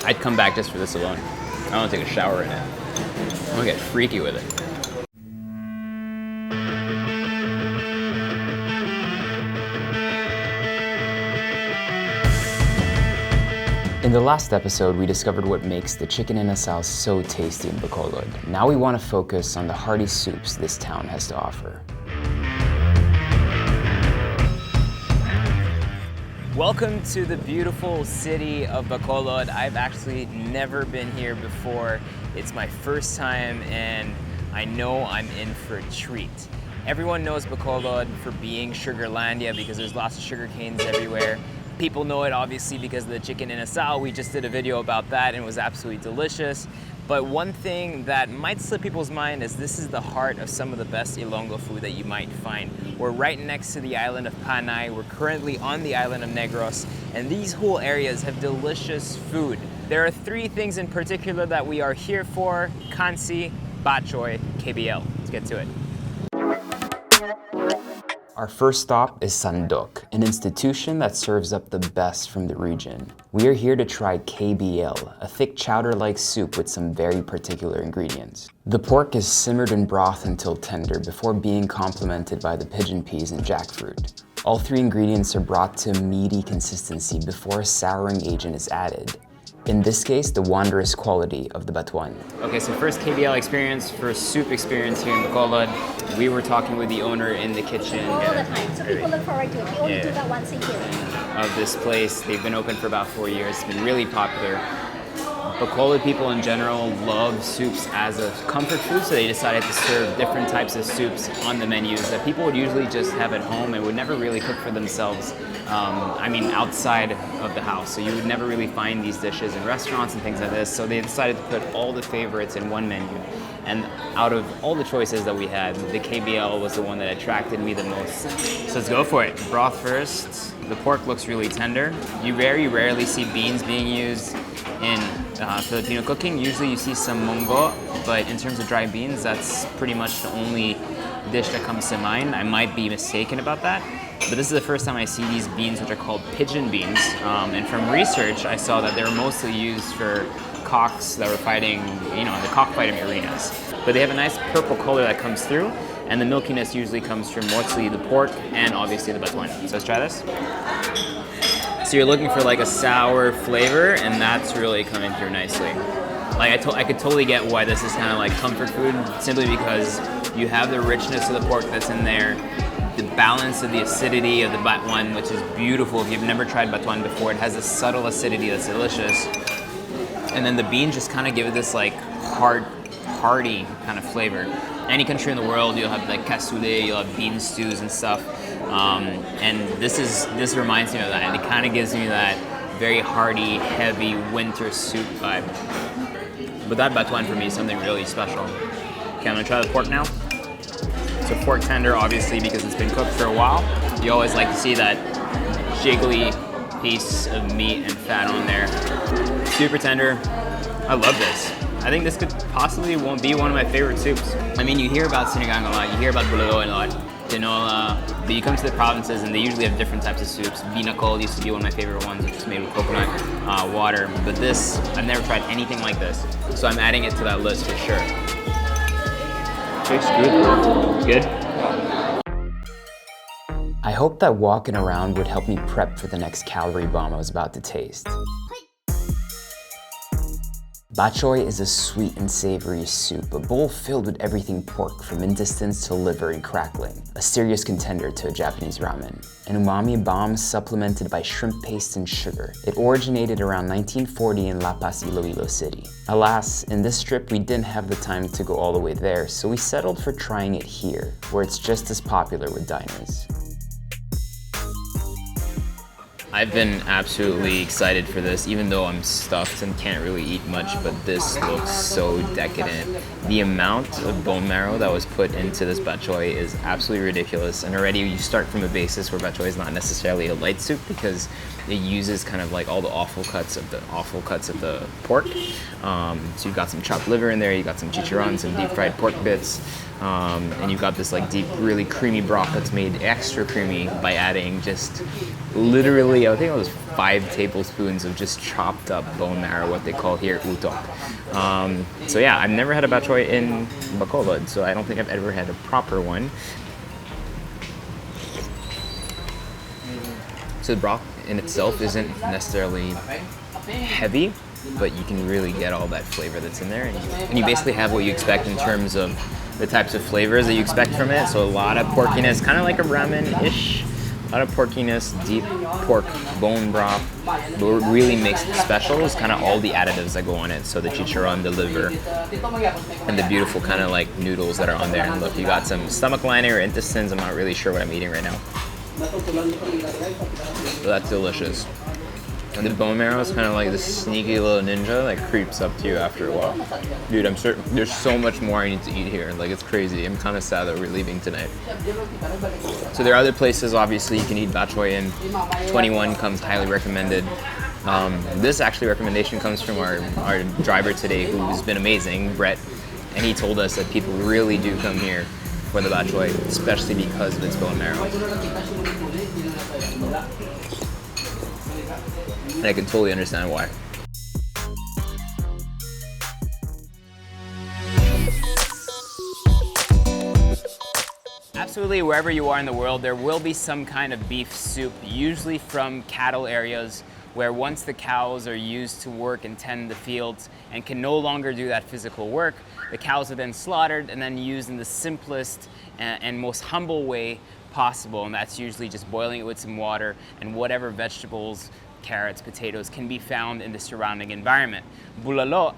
I'd come back just for this alone. I want to take a shower in it. I want to get freaky with it. In the last episode, we discovered what makes the chicken inasal so tasty in Bacolod. Now we want to focus on the hearty soups this town has to offer. Welcome to the beautiful city of Bacolod. I've actually never been here before. It's my first time and I know I'm in for a treat. Everyone knows Bacolod for being Sugarlandia because there's lots of sugar canes everywhere. People know it obviously because of the chicken inasal. We just did a video about that and it was absolutely delicious. But one thing that might slip people's mind is this is the heart of some of the best Ilonggo food that you might find. We're right next to the island of Panay. We're currently on the island of Negros, and these whole areas have delicious food. There are three things in particular that we are here for: Cansi, Batchoy, KBL. Let's get to it. Our first stop is SANDOK, an institution that serves up the best from the region. We are here to try KBL, a thick chowder-like soup with some very particular ingredients. The pork is simmered in broth until tender before being complemented by the pigeon peas and jackfruit. All three ingredients are brought to a meaty consistency before a souring agent is added. In this case, the wondrous quality of the batuan. Okay, so first KBL experience, first soup experience here in Bacolod. We were talking with the owner in the kitchen. All the time, so people look forward to it. We only do that once a year. Of this place. They've been open for about 4 years. It's been really popular. Bacolod people in general love soups as a comfort food, so they decided to serve different types of soups on the menus that people would usually just have at home and would never really cook for themselves. Outside of the house. So you would never really find these dishes in restaurants and things like this. So they decided to put all the favorites in one menu. And out of all the choices that we had, the KBL was the one that attracted me the most. So let's go for it. Broth first. The pork looks really tender. You very rarely see beans being used in Filipino cooking. Usually you see some munggo, but in terms of dry beans, that's pretty much the only dish that comes to mind. I might be mistaken about that, but this is the first time I see these beans, which are called pigeon beans. And from research, I saw that they were mostly used for cocks that were fighting, in the cockfighting arenas. But they have a nice purple color that comes through, and the milkiness usually comes from mostly the pork and obviously the batuan. So let's try this. So you're looking for like a sour flavor, and that's really coming through nicely. Like I could totally get why this is kind of like comfort food, simply because you have the richness of the pork that's in there, the balance of the acidity of the batuan, which is beautiful. If you've never tried batuan before, it has a subtle acidity that's delicious. And then the beans just kind of give it this like hearty kind of flavor. Any country in the world, you'll have like cassoulet, you'll have bean stews and stuff. And this reminds me of that, and it kind of gives me that very hearty, heavy winter soup vibe. But that batuan for me is something really special. Okay, I'm gonna try the pork now. So pork tender, obviously, because it's been cooked for a while. You always like to see that jiggly piece of meat and fat on there. Super tender. I love this. I think this could possibly be one of my favorite soups. I mean, you hear about sinigang a lot, you hear about bulalo a lot, tinola, but you come to the provinces and they usually have different types of soups. Vinacol used to be one of my favorite ones, which is made with coconut water. But this, I've never tried anything like this. So I'm adding it to that list for sure. Tastes good. Good. I hope that walking around would help me prep for the next calorie bomb I was about to taste. Batchoy is a sweet and savory soup, a bowl filled with everything pork, from intestines to liver and crackling. A serious contender to a Japanese ramen. An umami bomb supplemented by shrimp paste and sugar. It originated around 1940 in La Paz, Iloilo City. Alas, in this trip we didn't have the time to go all the way there, so we settled for trying it here, where it's just as popular with diners. I've been absolutely excited for this, even though I'm stuffed and can't really eat much, but this looks so decadent. The amount of bone marrow that was put into this batchoy is absolutely ridiculous, and already you start from a basis where batchoy is not necessarily a light soup because it uses kind of like all the awful cuts of the pork. So you've got some chopped liver in there, you've got some chicharron, some deep fried pork bits, and you've got this like deep, really creamy broth that's made extra creamy by adding just literally literally, I think it was 5 tablespoons of just chopped up bone marrow, what they call here utok. So yeah, I've never had a batchoy in Bacolod, so I don't think I've ever had a proper one. So the broth in itself isn't necessarily heavy, but you can really get all that flavor that's in there. And you basically have what you expect in terms of the types of flavors that you expect from it. So a lot of porkiness, kind of like a ramen-ish. A lot of porkiness, deep pork bone broth. But what really makes it special is kind of all the additives that go on it. So the chicharron, the liver, and the beautiful kind of like noodles that are on there. And look, you got some stomach lining or intestines. I'm not really sure what I'm eating right now. But that's delicious. And the bone marrow is kind of like this sneaky little ninja that creeps up to you after a while. Dude, I'm certain there's so much more I need to eat here. Like, it's crazy. I'm kind of sad that we're leaving tonight. So there are other places, obviously, you can eat batchoy in. 21 comes highly recommended. This actually recommendation comes from our driver today, who's been amazing, Brett. And he told us that people really do come here for the batchoy, especially because of its bone marrow. And I can totally understand why. Absolutely, wherever you are in the world, there will be some kind of beef soup, usually from cattle areas, where once the cows are used to work and tend the fields and can no longer do that physical work, the cows are then slaughtered and then used in the simplest and most humble way possible, and that's usually just boiling it with some water and whatever vegetables, carrots, potatoes can be found in the surrounding environment. Bulalo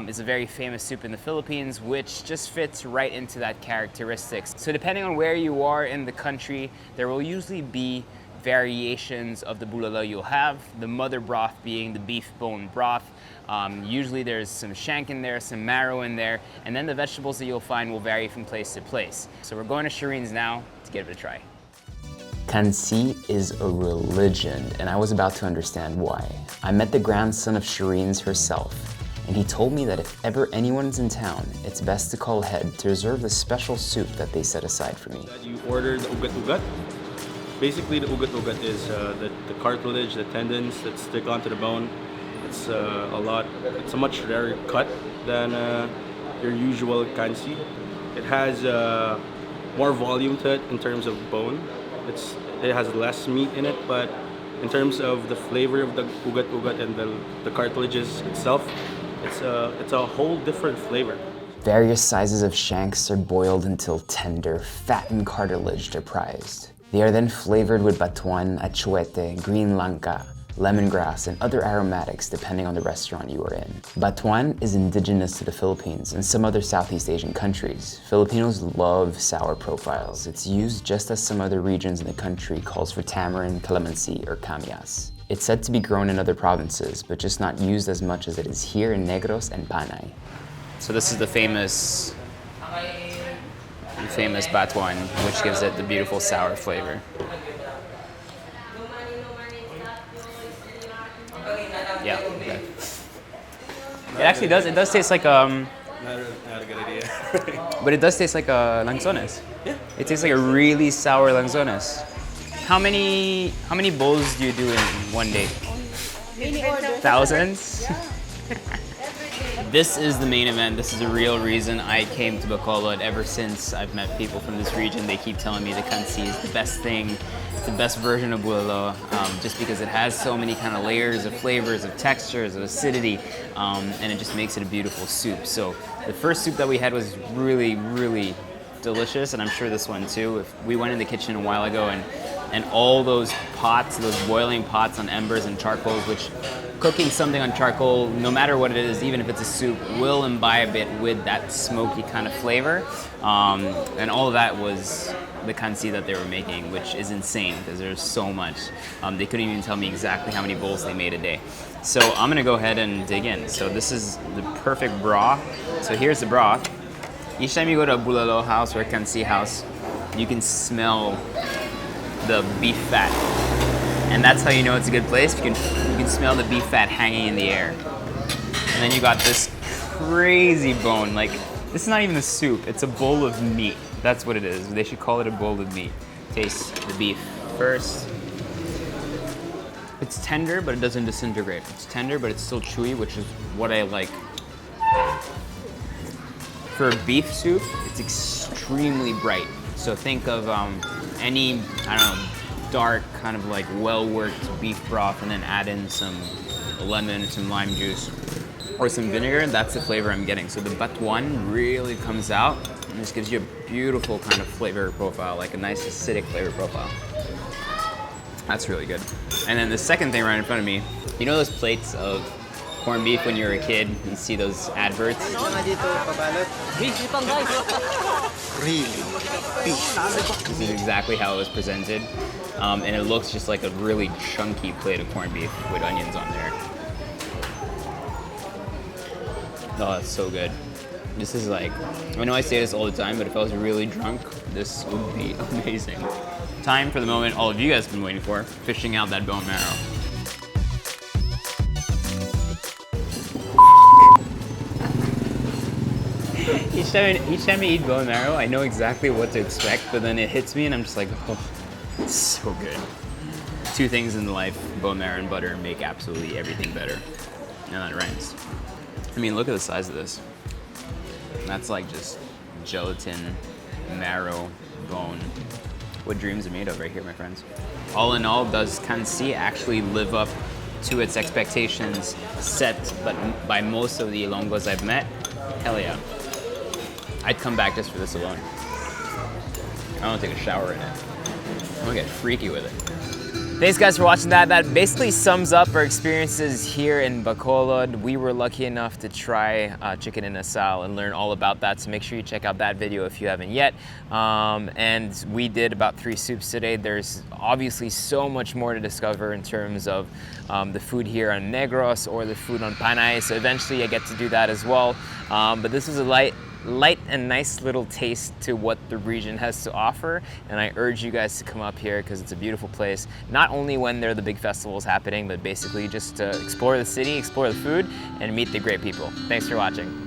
is a very famous soup in the Philippines, which just fits right into that characteristics. So depending on where you are in the country, there will usually be variations of the bulalo you'll have, the mother broth being the beef bone broth. Usually there's some shank in there, some marrow in there, and then the vegetables that you'll find will vary from place to place. So we're going to Sharyn's now to give it a try. Cansi is a religion, and I was about to understand why. I met the grandson of Sharyn's herself, and he told me that if ever anyone's in town, it's best to call ahead to reserve the special soup that they set aside for me. You order the ugat-ugat. Basically, the ugat-ugat is the cartilage, the tendons that stick onto the bone. It's it's a much rarer cut than your usual Cansi. It has more volume to it in terms of bone. It has less meat in it, but in terms of the flavor of the ugat-ugat and the cartilages itself, it's a whole different flavor. Various sizes of shanks are boiled until tender, fat and cartilage are prized. They are then flavored with batuan, achuete, green lanka, lemongrass, and other aromatics depending on the restaurant you are in. Batuan is indigenous to the Philippines and some other Southeast Asian countries. Filipinos love sour profiles. It's used just as some other regions in the country calls for tamarind, calamansi, or camyas. It's said to be grown in other provinces, but just not used as much as it is here in Negros and Panay. So this is the famous batuan, which gives it the beautiful sour flavor. Yeah. Okay. It actually does. It does taste like Not a good idea. but it does taste like lanzones. Yeah. It tastes like a really sour lanzones. How many bowls do you do in one day? Thousands. This is the main event. This is the real reason I came to Bacolod. Ever since I've met people from this region, they keep telling me the Cansi is the best thing. It's the best version of bulalo, just because it has so many kind of layers of flavors, of textures, of acidity, and it just makes it a beautiful soup. So the first soup that we had was really, really delicious, and I'm sure this one too. We went in the kitchen a while ago, and all those pots, those boiling pots on embers and charcoals, which cooking something on charcoal, no matter what it is, even if it's a soup, will imbibe it with that smoky kind of flavor. And all of that was the Cansi that they were making, which is insane because there's so much. They couldn't even tell me exactly how many bowls they made a day. So I'm gonna go ahead and dig in. So this is the perfect broth. So here's the broth. Each time you go to a bulalo house or a Cansi house, you can smell the beef fat. And that's how you know it's a good place. You can smell the beef fat hanging in the air. And then you got this crazy bone. Like, this is not even a soup, it's a bowl of meat. That's what it is. They should call it a bowl of meat. Taste the beef first. It's tender, but it doesn't disintegrate. It's tender, but it's still chewy, which is what I like. For a beef soup, it's extremely bright. So think of any, I don't know, dark, kind of like well-worked beef broth, and then add in some lemon, some lime juice, or some vinegar. That's the flavor I'm getting. So the batuan really comes out, and this gives you a beautiful kind of flavor profile, like a nice acidic flavor profile. That's really good. And then the second thing right in front of me, you know those plates of corned beef when you were a kid? You see those adverts? Really? This is exactly how it was presented. And it looks just like a really chunky plate of corned beef with onions on there. Oh, it's so good. This is like, I know I say this all the time, but if I was really drunk, this would be amazing. Time for the moment all of you guys have been waiting for, fishing out that bone marrow. Each time I eat bone marrow, I know exactly what to expect, but then it hits me and I'm just like, oh, it's so good. Two things in life, bone marrow and butter, make absolutely everything better. And that rhymes. I mean, look at the size of this. That's like just gelatin, marrow, bone. What dreams are made of right here, my friends. All in all, does Cansi actually live up to its expectations set by most of the Ilonggos I've met? Hell yeah. I'd come back just for this alone. I want to take a shower in it. I'm gonna get freaky with it. Thanks guys for watching that. That basically sums up our experiences here in Bacolod. We were lucky enough to try chicken in asal and learn all about that, so make sure you check out that video if you haven't yet. And we did about 3 soups today. There's obviously so much more to discover in terms of the food here on Negros or the food on Panay, so eventually I get to do that as well. But this was a light and nice little taste to what the region has to offer, and I urge you guys to come up here because it's a beautiful place, not only when there are the big festivals happening, but basically just to explore the city, explore the food, and meet the great people. Thanks for watching.